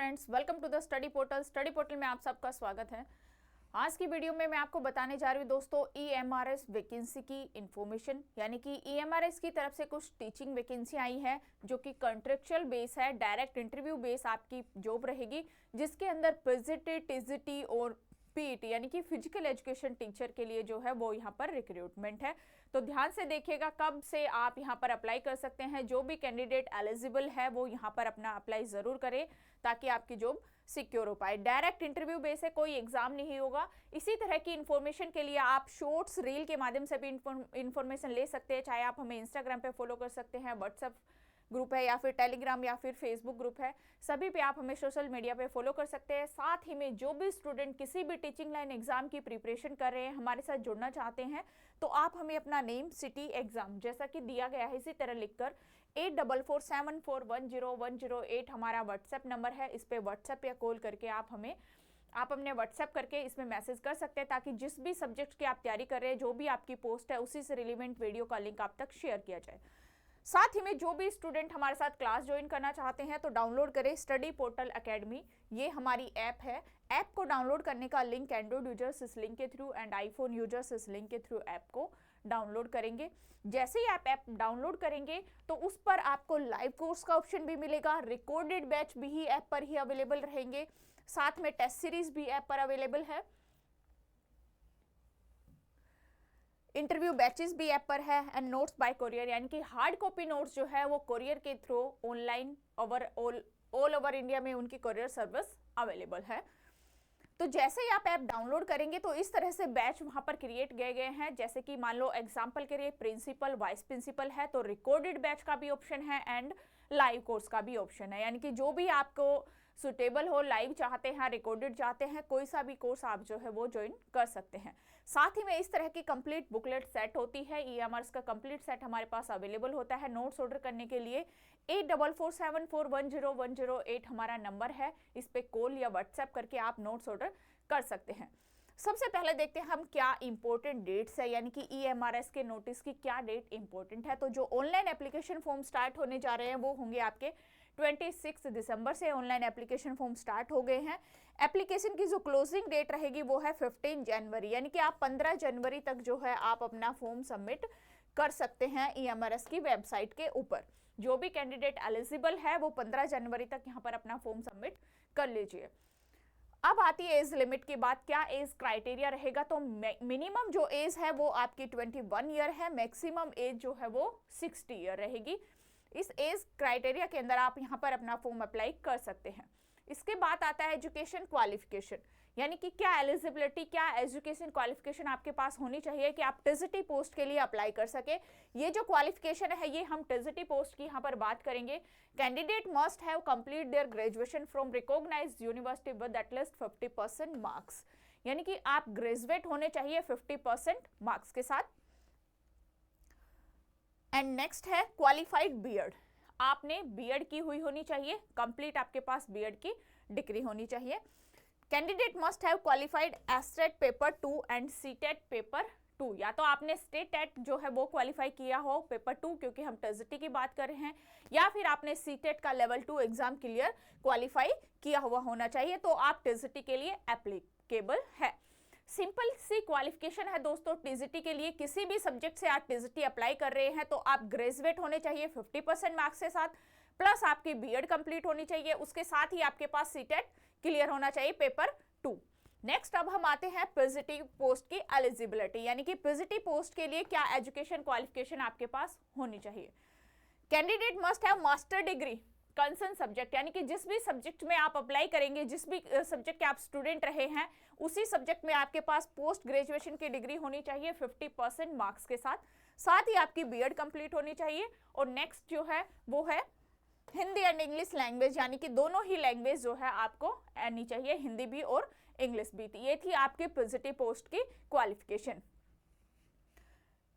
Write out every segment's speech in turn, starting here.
Friends, welcome to the study portal. Study portal में आप सबका स्वागत है। आज की वीडियो में मैं आपको बताने जा रही हूँ दोस्तों EMRS वैकेंसी की इंफॉर्मेशन, यानी कि EMRS की तरफ से कुछ टीचिंग वैकेंसी आई है जो कि कॉन्ट्रेक्चुअल बेस है, डायरेक्ट इंटरव्यू बेस आपकी जॉब रहेगी, जिसके अंदर पीजीटी, टीजीटी और पीईटी यानी कि फिजिकल एजुकेशन टीचर के लिए जो है वो यहाँ पर रिक्रूटमेंट है। तो ध्यान से देखिएगा कब से आप यहाँ पर अप्लाई कर सकते हैं। जो भी कैंडिडेट एलिजिबल है वो यहाँ पर अपना अप्लाई जरूर करें ताकि आपकी जॉब सिक्योर हो पाए। डायरेक्ट इंटरव्यू बेस है, कोई एग्जाम नहीं होगा। इसी तरह की इंफॉर्मेशन के लिए आप शॉर्ट्स रील के माध्यम से भी इंफॉर्मेशन ले सकते हैं। चाहे आप हमें इंस्टाग्राम पे फॉलो कर सकते हैं, व्हाट्सएप ग्रुप है या फिर टेलीग्राम या फिर फेसबुक ग्रुप है, सभी पे आप हमें सोशल मीडिया पे फॉलो कर सकते हैं। साथ ही में जो भी स्टूडेंट किसी भी टीचिंग लाइन एग्जाम की प्रिपरेशन कर रहे हैं, हमारे साथ जुड़ना चाहते हैं, तो आप हमें अपना नेम, सिटी, एग्जाम जैसा कि दिया गया है इसी तरह लिखकर 8447410108 हमारा व्हाट्सएप नंबर है। इस पे व्हाट्सएप या कॉल करके आप अपने व्हाट्सएप करके इसमें मैसेज कर सकते हैं ताकि जिस भी सब्जेक्ट की आप तैयारी कर रहे हैं, जो भी आपकी पोस्ट है, उसी से रिलेवेंट वीडियो का लिंक आप तक शेयर किया जाए। साथ ही में जो भी स्टूडेंट हमारे साथ क्लास ज्वाइन करना चाहते हैं तो डाउनलोड करें स्टडी पोर्टल एकेडमी। ये हमारी ऐप है। ऐप को डाउनलोड करने का लिंक एंड्रॉइड यूजर्स इस लिंक के थ्रू एंड आईफोन यूजर्स इस लिंक के थ्रू ऐप को डाउनलोड करेंगे। जैसे ही आप ऐप डाउनलोड करेंगे तो उस पर आपको लाइव कोर्स का ऑप्शन भी मिलेगा। रिकॉर्डेड बैच भी ऐप पर ही अवेलेबल रहेंगे। साथ में टेस्ट सीरीज भी ऐप पर अवेलेबल है। इंटरव्यू बैचेस भी ऐप पर है एंड नोट्स बाय कोरियर, यानी कि हार्ड कॉपी नोट्स जो है वो कोरियर के through online all over India में उनकी कोरियर सर्विस अवेलेबल है। तो जैसे ही आप ऐप डाउनलोड करेंगे तो इस तरह से बैच वहां पर क्रिएट किए गए हैं। जैसे कि मान लो एग्जांपल के लिए प्रिंसिपल, वाइस प्रिंसिपल है तो रिकॉर्डेड बैच का भी ऑप्शन है एंड लाइव कोर्स का भी ऑप्शन है, यानी कि जो भी आपको सुटेबल हो, लाइव चाहते हैं, रिकॉर्डेड चाहते हैं, कोई सा भी कोर्स आप जो है वो ज्वाइन कर सकते हैं। साथ ही में इस तरह की कंप्लीट बुकलेट सेट होती है। EMRS का कंप्लीट सेट हमारे पास अवेलेबल होता है। नोट्स ऑर्डर करने के लिए 8447410108 हमारा नंबर है। इस पे कॉल या व्हाट्सएप करके आप नोट्स ऑर्डर कर सकते हैं। सबसे पहले देखते हैं हम क्या इंपॉर्टेंट डेट्स है, यानी कि EMRS के नोटिस की क्या डेट इंपॉर्टेंट है। तो जो ऑनलाइन एप्लीकेशन फॉर्म स्टार्ट होने जा रहे हैं वो होंगे आपके 26 दिसंबर से ऑनलाइन एप्लीकेशन फॉर्म स्टार्ट हो गए हैं। एप्लीकेशन की जो क्लोजिंग डेट रहेगी वो है 15 जनवरी, यानी कि आप 15 जनवरी तक जो है आप अपना फॉर्म सबमिट कर सकते हैं EMRS की वेबसाइट के ऊपर। जो भी कैंडिडेट एलिजिबल है वो 15 जनवरी तक यहाँ पर अपना फॉर्म सबमिट कर लीजिए। अब आती है एज लिमिट की बात। क्या एज क्राइटेरिया रहेगा? तो मिनिमम जो एज है वो आपकी 21 ईयर है, मैक्सिमम एज जो है वो 60 ईयर रहेगी। इस एज क्राइटेरिया के अंदर आप यहाँ पर अपना फॉर्म अप्लाई कर सकते हैं। इसके बाद आता है एजुकेशन क्वालिफिकेशन, यानी कि क्या एलिजिबिलिटी, क्या एजुकेशन क्वालिफिकेशन आपके पास होनी चाहिए कि आप टीजीटी पोस्ट के लिए अप्लाई कर सके। ये जो क्वालिफिकेशन है ये हम टीजीटी पोस्ट की यहाँ पर बात करेंगे। Candidate must have complete their graduation from recognised university with at least 50% marks, यानी कि आप ग्रेजुएट होने चाहिए 50% मार्क्स के साथ। एंड नेक्स्ट है क्वालिफाइड बीएड, आपने बीएड की हुई होनी चाहिए, कंप्लीट आपके पास बीएड की डिग्री होनी चाहिए। Candidate must have qualified estate paper 2 and CTET paper 2, या तो आपने स्टेट जो है वो क्वालिफाई किया हो पेपर 2 क्योंकि हम टीजीटी की बात कर रहे हैं, या फिर आपने सीटेट का लेवल 2 एग्जाम क्लियर क्वालिफाई किया हुआ होना चाहिए, तो आप टीजीटी के लिए एप्लीकेबल है। सिंपल सी क्वालिफिकेशन है दोस्तों टीजीटी के लिए। किसी भी सब्जेक्ट से आप टीजीटी अप्लाई कर रहे हैं तो आप ग्रेजुएट होने चाहिए 50% मार्क्स के साथ, प्लस आपकी बीएड कंप्लीट होनी चाहिए, उसके साथ ही आपके पास सीटेट क्लियर होना चाहिए पेपर 2। नेक्स्ट अब हम आते हैं पीजीटी पोस्ट की एलिजिबिलिटी, यानी कि पीजीटी पोस्ट के लिए क्या एजुकेशन क्वालिफिकेशन आपके पास होनी चाहिए। Candidate must have master degree concern subject, यानी कि जिस भी सब्जेक्ट में आप अप्लाई करेंगे, जिस भी सब्जेक्ट के आप स्टूडेंट रहे हैं, उसी सब्जेक्ट में आपके पास पोस्ट ग्रेजुएशन की डिग्री होनी चाहिए 50% मार्क्स के साथ। साथ ही आपकी बीएड कंप्लीट होनी चाहिए। और नेक्स्ट जो है वो है हिंदी एंड इंग्लिश लैंग्वेज, यानी कि दोनों ही लैंग्वेज जो है आपको आनी चाहिए, हिंदी भी और इंग्लिश भी। ये थी आपके पीजीटी पोस्ट की क्वालिफिकेशन।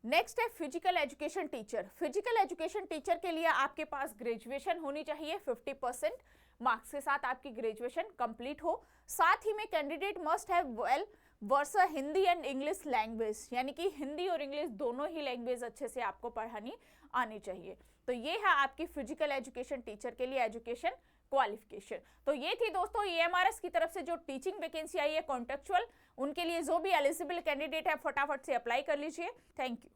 नेक्स्ट है physical education teacher. Physical education teacher के लिए आपके पास ग्रेजुएशन होनी चाहिए 50% मार्क्स के साथ, आपकी ग्रेजुएशन कंप्लीट हो। साथ ही में candidate must have well versa Hindi and English language, यानी कि हिंदी और इंग्लिश दोनों ही लैंग्वेज अच्छे से आपको पढ़ानी आनी चाहिए। तो ये है आपकी फिजिकल एजुकेशन टीचर के लिए एजुकेशन क्वालिफिकेशन। तो ये थी दोस्तों EMRS की तरफ से जो टीचिंग वैकेंसी आई है कॉन्ट्रेक्चुअल, उनके लिए जो भी एलिजिबल कैंडिडेट है फटाफट से अप्लाई कर लीजिए। Thank you.